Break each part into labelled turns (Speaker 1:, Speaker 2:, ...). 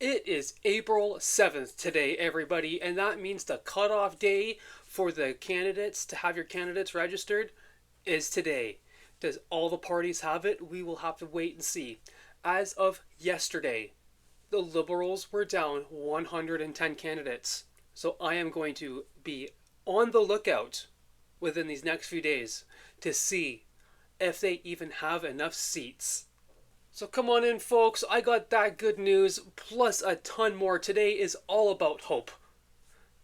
Speaker 1: It is April 7th today, everybody, and that means the cutoff day for the candidates to have your candidates registered is today. Does all the parties have it? We will have to wait and see. As of yesterday, the Liberals were down 110 candidates. So I am going to be on the lookout within these next few days to see if they even have enough seats. So come on in, folks. I got that good news, plus a ton more. Today is all about hope.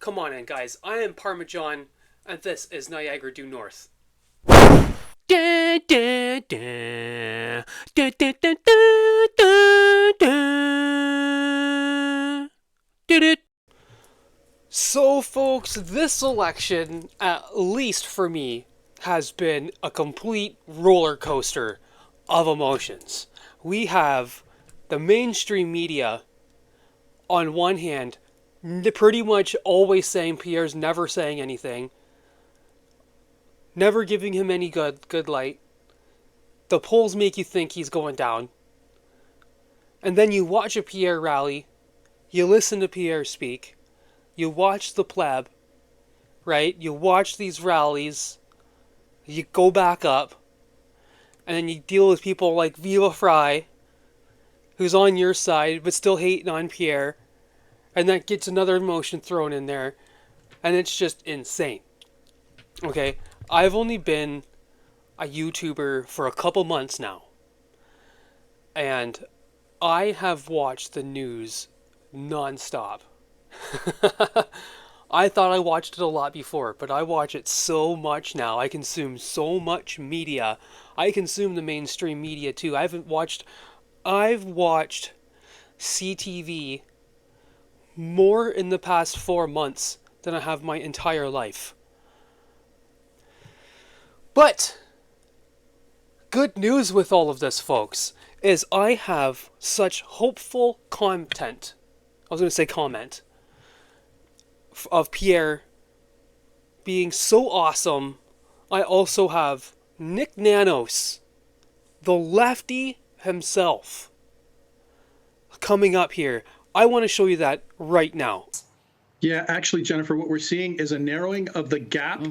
Speaker 1: Come on in, guys. I am Parmesan, and this is Niagara due north. Da, da, da. Da, da, da, da, da, da. Did it. So, folks, this election, at least for me, has been a complete roller coaster of emotions. We have the mainstream media, on one hand, pretty much always saying Pierre's never saying anything, never giving him any good light. The polls make you think he's going down. And then you watch a Pierre rally, you listen to Pierre speak, you watch the pleb, right? You watch these rallies, you go back up, and then you deal with people like Viva Fry, who's on your side, but still hating on Pierre. And that gets another emotion thrown in there. And it's just insane. Okay, I've only been a YouTuber for a couple months now. And I have watched the news nonstop. I thought I watched it a lot before, but I watch it so much now. I consume so much media. I consume the mainstream media too. I've watched CTV more in the past 4 months than I have my entire life. But good news with all of this, folks, is I have such hopeful content. I was going to say comment. Of Pierre being so awesome. I also have Nick Nanos, the lefty himself, coming up here. I want to show you that right now.
Speaker 2: Yeah, actually, Jennifer, what we're seeing is a narrowing of the gap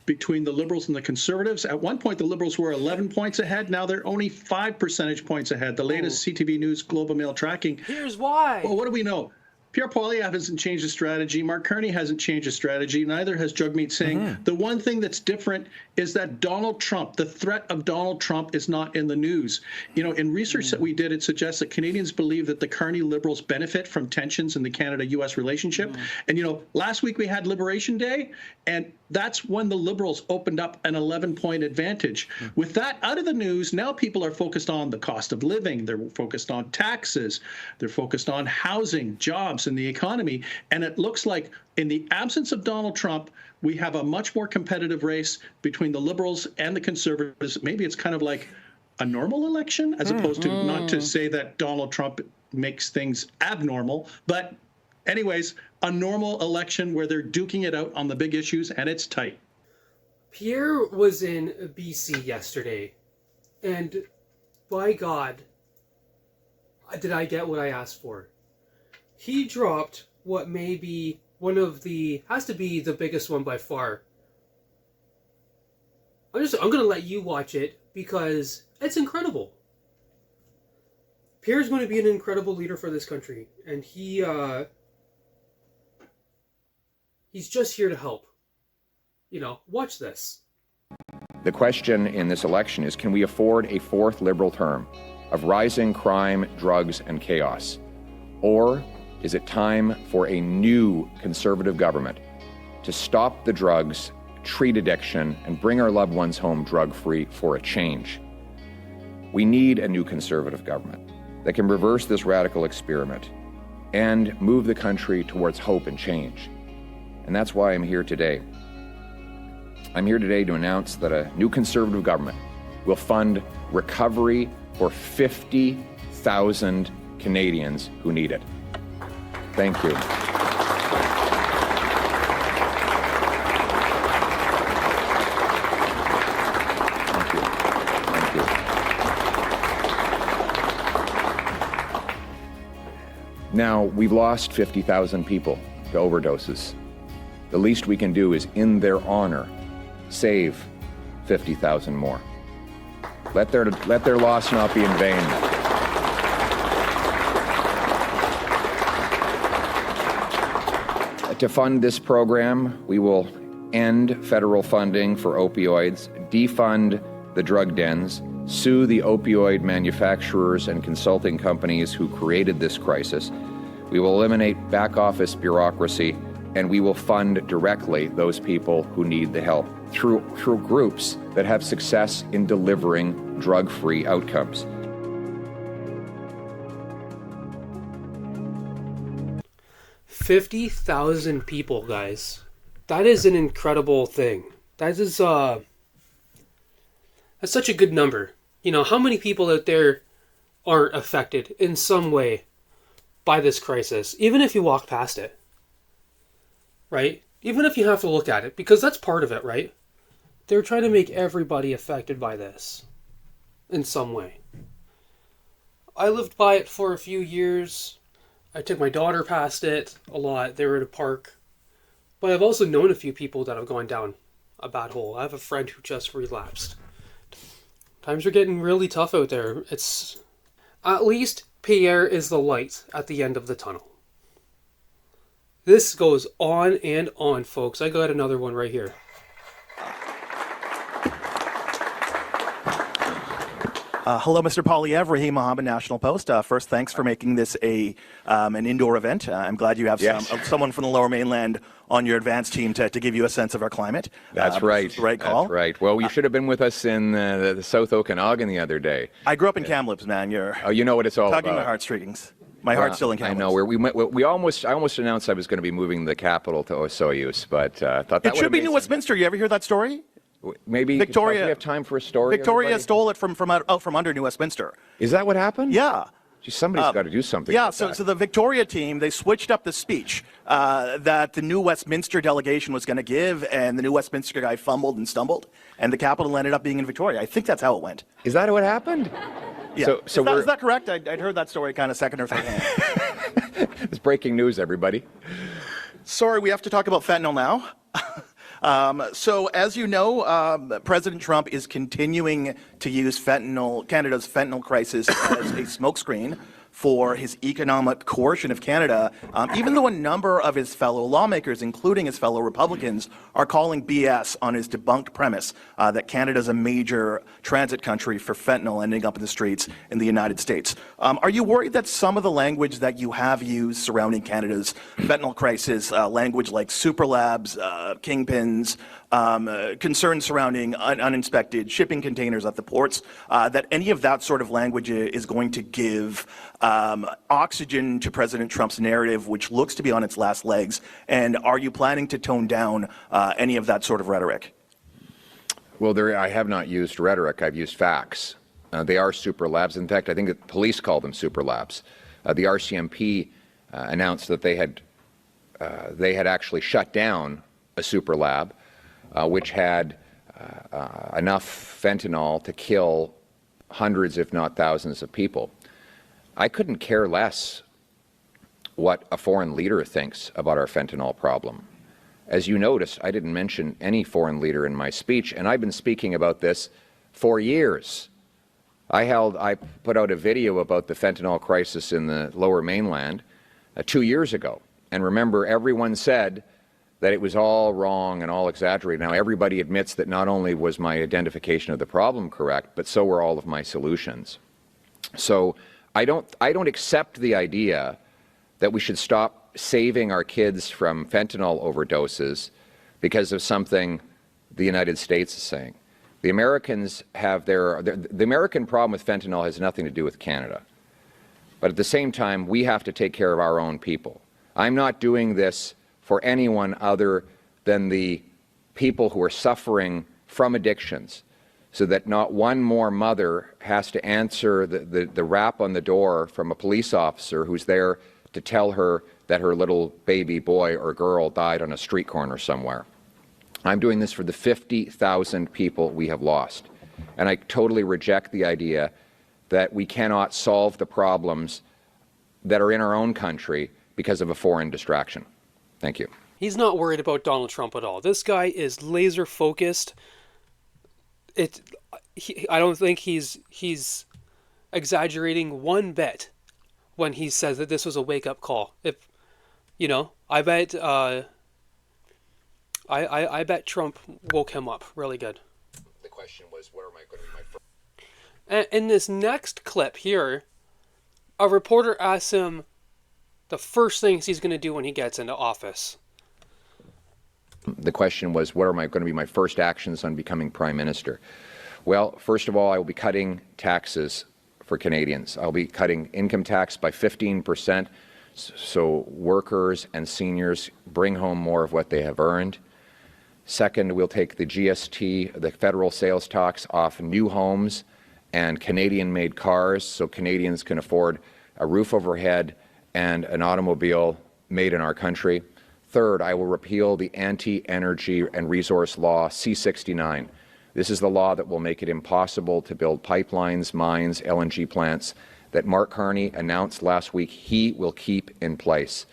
Speaker 2: between the Liberals and the Conservatives. At one point, the Liberals were 11 points ahead. Now they're only 5 percentage points ahead. The latest CTV News Global Mail tracking.
Speaker 1: Here's why.
Speaker 2: Well, what do we know? Pierre Poilievre hasn't changed his strategy. Mark Carney hasn't changed his strategy. Neither has Jagmeet Singh. The one thing that's different is that Donald Trump, the threat of Donald Trump, is not in the news. You know, in research that we did, it suggests that Canadians believe that the Carney Liberals benefit from tensions in the Canada-U.S. relationship. And, you know, last week we had Liberation Day, and that's when the Liberals opened up an 11-point advantage. With that out of the news, now people are focused on the cost of living. They're focused on taxes. They're focused on housing, jobs, and the economy. And it looks like in the absence of Donald Trump, we have a much more competitive race between the Liberals and the Conservatives. Maybe it's kind of like a normal election, as opposed to, not to say that Donald Trump makes things abnormal, but anyways, a normal election where they're duking it out on the big issues, and it's tight.
Speaker 1: Pierre was in BC yesterday, and by God, did I get what I asked for. He dropped what may be one of the, has to be the biggest one by far. I'm gonna let you watch it because it's incredible. Pierre's going to be an incredible leader for this country, and he's just here to help. You know, watch this.
Speaker 3: The question in this election is, can we afford a fourth Liberal term of rising crime, drugs, and chaos? Or is it time for a new Conservative government to stop the drugs, treat addiction, and bring our loved ones home drug-free for a change? We need a new Conservative government that can reverse this radical experiment and move the country towards hope and change. And that's why I'm here today. I'm here today to announce that a new Conservative government will fund recovery for 50,000 Canadians who need it. Thank you. Thank you. Thank you. Now, we've lost 50,000 people to overdoses. The least we can do is, in their honor, save 50,000 more. Let their loss not be in vain. To fund this program, we will end federal funding for opioids, defund the drug dens, sue the opioid manufacturers and consulting companies who created this crisis. We will eliminate back office bureaucracy, and we will fund directly those people who need the help through groups that have success in delivering drug-free outcomes.
Speaker 1: $50,000 people, guys. That is an incredible thing. That is that's such a good number. You know, how many people out there aren't affected in some way by this crisis, even if you walk past it? Right? Even if you have to look at it, because that's part of it, right? They're trying to make everybody affected by this in some way. I lived by it for a few years. I took my daughter past it a lot. They were at a park. But I've also known a few people that have gone down a bad hole. I have a friend who just relapsed. Times are getting really tough out there. It's at least Pierre is the light at the end of the tunnel. This goes on and on, folks. I got another one right here.
Speaker 4: Hello, Mr. Polyev, Rahim Mohammed, National Post. First, thanks for making this an indoor event. I'm glad you have someone from the Lower Mainland on your advance team to give you a sense of our climate.
Speaker 3: That's right.
Speaker 4: The right call.
Speaker 3: That's right. Well, you should have been with us in the South Okanagan the other day.
Speaker 4: I grew up in Kamloops, man.
Speaker 3: Oh, you know what it's all
Speaker 4: tugging
Speaker 3: about.
Speaker 4: my heartstrings. My heart's still in Kamloops.
Speaker 3: I know. I almost announced I was going to be moving the capital to Osoyoos, but thought that
Speaker 4: it should be New Westminster. You ever hear that story?
Speaker 3: Maybe
Speaker 4: Victoria.
Speaker 3: We have time for a story.
Speaker 4: Victoria
Speaker 3: everybody?
Speaker 4: stole it from under New Westminster.
Speaker 3: Is that what happened?
Speaker 4: Yeah.
Speaker 3: Gee, somebody's got to do something.
Speaker 4: Yeah,
Speaker 3: so
Speaker 4: the Victoria team, they switched up the speech that the New Westminster delegation was going to give, and the New Westminster guy fumbled and stumbled, and the capital ended up being in Victoria. I think that's how it went.
Speaker 3: Is that what happened?
Speaker 4: Yeah. Is that correct? I'd heard that story kind of second or third hand.
Speaker 3: It's breaking news, everybody.
Speaker 4: Sorry, we have to talk about fentanyl now. So, as you know, President Trump is continuing to use Canada's fentanyl crisis as a smokescreen for his economic coercion of Canada, even though a number of his fellow lawmakers, including his fellow Republicans, are calling BS on his debunked premise that Canada is a major transit country for fentanyl ending up in the streets in the United States. Are you worried that some of the language that you have used surrounding Canada's fentanyl crisis, language like super labs, kingpins, concerns surrounding uninspected shipping containers at the ports, that any of that sort of language is going to give oxygen to President Trump's narrative, which looks to be on its last legs? And are you planning to tone down any of that sort of rhetoric?
Speaker 3: Well, I have not used rhetoric. I've used facts. They are super labs. In fact, I think the police call them super labs. The RCMP announced that they had actually shut down a super lab, which had enough fentanyl to kill hundreds, if not thousands, of people. I couldn't care less what a foreign leader thinks about our fentanyl problem. As you notice, I didn't mention any foreign leader in my speech, and I've been speaking about this for years. I put out a video about the fentanyl crisis in the Lower Mainland 2 years ago. And remember, everyone said that it was all wrong and all exaggerated. Now everybody admits that not only was my identification of the problem correct, but so were all of my solutions. So I don't accept the idea that we should stop saving our kids from fentanyl overdoses because of something the United States is saying. The Americans have the American problem with fentanyl has nothing to do with Canada. But at the same time, we have to take care of our own people. I'm not doing this for anyone other than the people who are suffering from addictions, so that not one more mother has to answer the rap on the door from a police officer who's there to tell her that her little baby boy or girl died on a street corner somewhere. I'm doing this for the 50,000 people we have lost. And I totally reject the idea that we cannot solve the problems that are in our own country because of a foreign distraction. Thank you.
Speaker 1: He's not worried about Donald Trump at all. This guy is laser focused. I don't think he's exaggerating one bit when he says that this was a wake up call. If I bet I bet Trump woke him up really good.
Speaker 3: The question was, what am I going to be my first?
Speaker 1: And in this next clip here, a reporter asks him the first things he's going to do when he gets into office.
Speaker 3: The question was, what are going to be my first actions on becoming Prime Minister? Well, first of all, I will be cutting taxes for Canadians. I'll be cutting income tax by 15%, so workers and seniors bring home more of what they have earned. Second, we'll take the GST, the federal sales tax, off new homes and Canadian-made cars, so Canadians can afford a roof overhead and an automobile made in our country. Third, I will repeal the Anti-Energy and Resource Law C-69. This is the law that will make it impossible to build pipelines, mines, LNG plants that Mark Carney announced last week he will keep in place.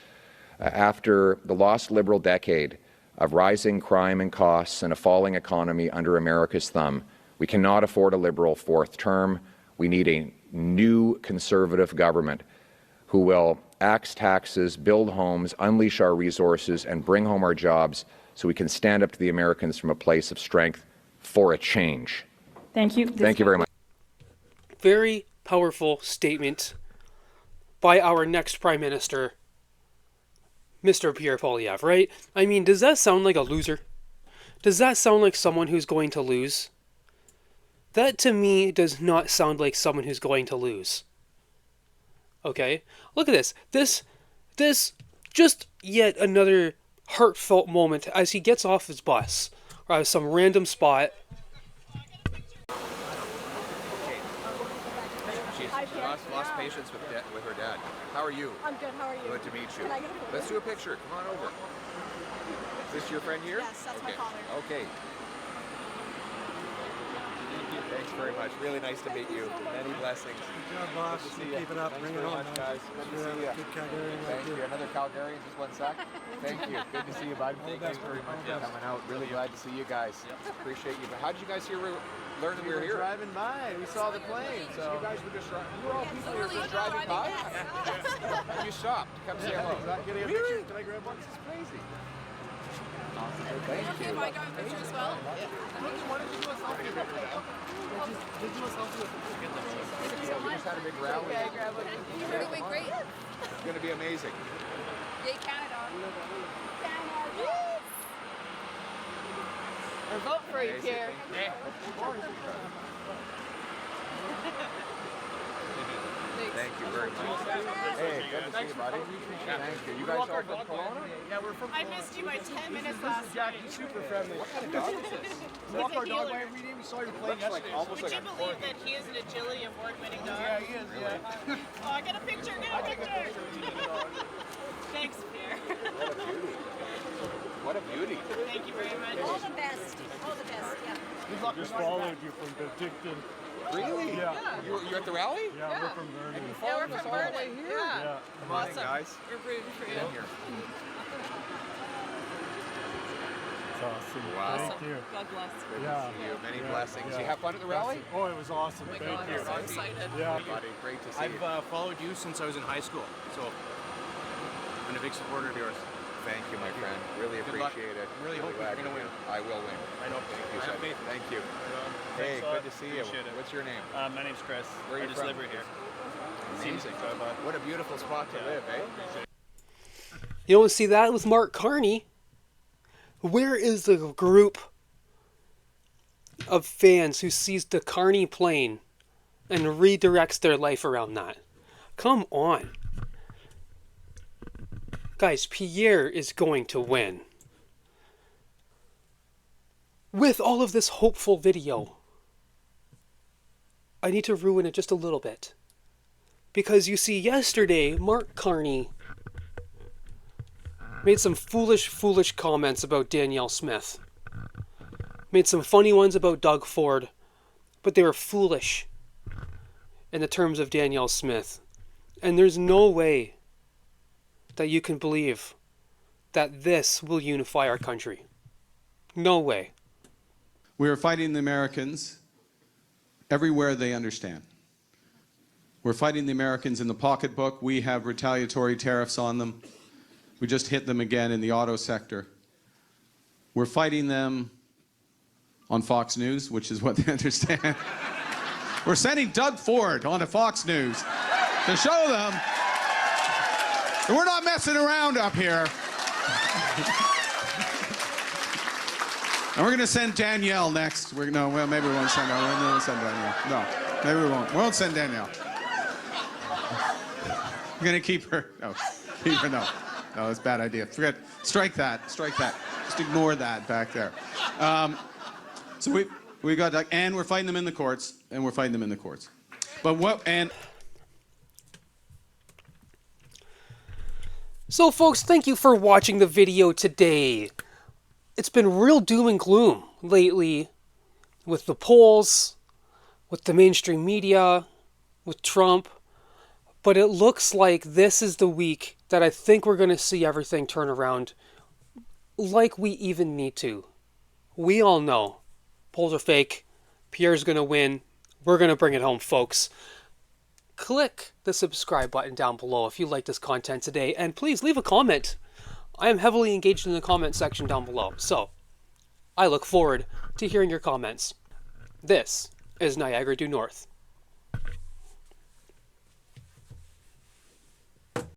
Speaker 3: After the lost Liberal decade of rising crime and costs and a falling economy under America's thumb, we cannot afford a Liberal fourth term. We need a new Conservative government who will axe taxes, build homes, unleash our resources, and bring home our jobs so we can stand up to the Americans from a place of strength for a change.
Speaker 5: Thank you.
Speaker 3: Thank you very much.
Speaker 1: Very powerful statement by our next Prime Minister, Mr. Pierre Poilievre, right? I mean, does that sound like a loser? Does that sound like someone who's going to lose? That to me does not sound like someone who's going to lose. Okay? Look at this. This just yet another heartfelt moment as he gets off his bus or out of some random spot.
Speaker 3: She's lost patience with her dad. How are you?
Speaker 6: I'm good, how are you?
Speaker 3: Good to meet you.
Speaker 6: Can I get a photo?
Speaker 3: Let's do a picture. Come on over. Is this your friend here?
Speaker 6: Yes, that's my father.
Speaker 3: Okay. Thanks very much. Really nice to meet you. Many blessings.
Speaker 7: Good job, boss.
Speaker 3: Good to see you.
Speaker 7: Keep it up.
Speaker 3: Thanks
Speaker 7: Bring it
Speaker 3: very
Speaker 7: on,
Speaker 3: much,
Speaker 7: man.
Speaker 3: guys. Good to see you.
Speaker 7: Good Calgarian
Speaker 3: Thank
Speaker 7: like
Speaker 3: you.
Speaker 7: you.
Speaker 3: Another Calgarian, just one sec. Thank you. Good to see you, bud. Thank you very much for coming out. Really glad to see you guys. Appreciate you. But how did you guys learn that we were here?
Speaker 7: Driving by, we saw the plane.
Speaker 3: So you guys were just you were all people who were just driving by? And you stopped to come say hello.
Speaker 7: Getting a picture? Can I grab one?
Speaker 3: This is crazy.
Speaker 6: Thank you. If I go in picture as well?
Speaker 7: Did you a selfie with
Speaker 3: We just had a big rally.
Speaker 6: You're doing great.
Speaker 3: It's going to be amazing.
Speaker 6: Yay, Canada.
Speaker 8: I vote for you, Pierre.
Speaker 3: Thank you very much. Hey, good to see you, buddy. Thank you. You guys all from Kelowna?
Speaker 8: Yeah, we're from. I missed you by 10 minutes last night.
Speaker 7: He's super friendly.
Speaker 3: What kind of dog is this?
Speaker 7: We walk our dog by every day. We saw your plane yesterday.
Speaker 3: Almost
Speaker 8: Would
Speaker 3: like
Speaker 8: you
Speaker 3: a
Speaker 8: believe that he is an agility award-winning dog?
Speaker 7: Yeah, he is. Yeah.
Speaker 8: Oh, get a picture, get a picture. Thanks, Pierre.
Speaker 3: What a beauty.
Speaker 8: Thank you very much.
Speaker 6: All the best. All the best, yeah.
Speaker 7: Just followed you from Penticton.
Speaker 3: Really?
Speaker 7: Yeah.
Speaker 3: You're at the rally?
Speaker 7: Yeah, we're from Vernon.
Speaker 8: Yeah, we're from Vernon. Yeah.
Speaker 3: Come on in, guys.
Speaker 8: We're rooting for you.
Speaker 3: Get in here.
Speaker 7: It's awesome.
Speaker 3: Wow.
Speaker 7: Thank you.
Speaker 8: God bless.
Speaker 3: Good
Speaker 7: Yeah.
Speaker 3: to see you. Many
Speaker 7: Yeah.
Speaker 3: blessings.
Speaker 7: Yeah.
Speaker 3: You have fun at the rally?
Speaker 7: Oh, it was awesome. Thank you.
Speaker 8: I'm so excited.
Speaker 7: Yeah.
Speaker 3: Buddy, great to see you.
Speaker 9: I've followed you since I was in high school, so I've been a big supporter of yours.
Speaker 3: Thank you, my friend. Really
Speaker 9: Good luck.
Speaker 3: appreciate it.
Speaker 9: Really hope
Speaker 3: glad
Speaker 9: you're gonna win.
Speaker 3: I will win.
Speaker 9: I know.
Speaker 3: Thank you,
Speaker 9: I
Speaker 3: son.
Speaker 9: have faith.
Speaker 3: Thank you. Hey,
Speaker 9: Thanks a lot.
Speaker 3: good to see you.
Speaker 9: Appreciate it.
Speaker 3: What's your name?
Speaker 9: My name's Chris.
Speaker 3: Where are
Speaker 9: I
Speaker 3: you
Speaker 9: just
Speaker 3: from?
Speaker 9: live right here.
Speaker 3: Amazing. What a beautiful spot to live, eh?
Speaker 1: You don't see that with Mark Carney. Where is the group of fans who sees the Carney plane and redirects their life around that? Come on. Guys, Pierre is going to win. With all of this hopeful video, I need to ruin it just a little bit. Because you see, yesterday, Mark Carney made some foolish comments about Danielle Smith. Made some funny ones about Doug Ford, but they were foolish in the terms of Danielle Smith. And there's no way that you can believe that this will unify our country. No way.
Speaker 5: We are fighting the Americans everywhere they understand. We're fighting the Americans in the pocketbook. We have retaliatory tariffs on them. We just hit them again in the auto sector. We're fighting them on Fox News, which is what they understand. We're sending Doug Ford onto Fox News to show them that we're not messing around up here. And we're going to send Danielle next. Maybe we won't send her. Maybe we'll send Danielle. No, maybe we won't. We won't send Danielle. We're going to keep her. No, keep her. No, that's a bad idea. Forget. Strike that. Strike that. Just ignore that back there. So we got Doug, and we're fighting them in the courts, and we're fighting them in the courts. But what and.
Speaker 1: So folks, thank you for watching the video today. It's been real doom and gloom lately with the polls, with the mainstream media, with Trump. But it looks like this is the week that I think we're going to see everything turn around like we even need to. We all know polls are fake. Pierre's going to win. We're going to bring it home, folks. Click the subscribe button down below if you like this content today, and please leave a comment. I am heavily engaged in the comment section down below, so I look forward to hearing your comments. This is Niagara Due North.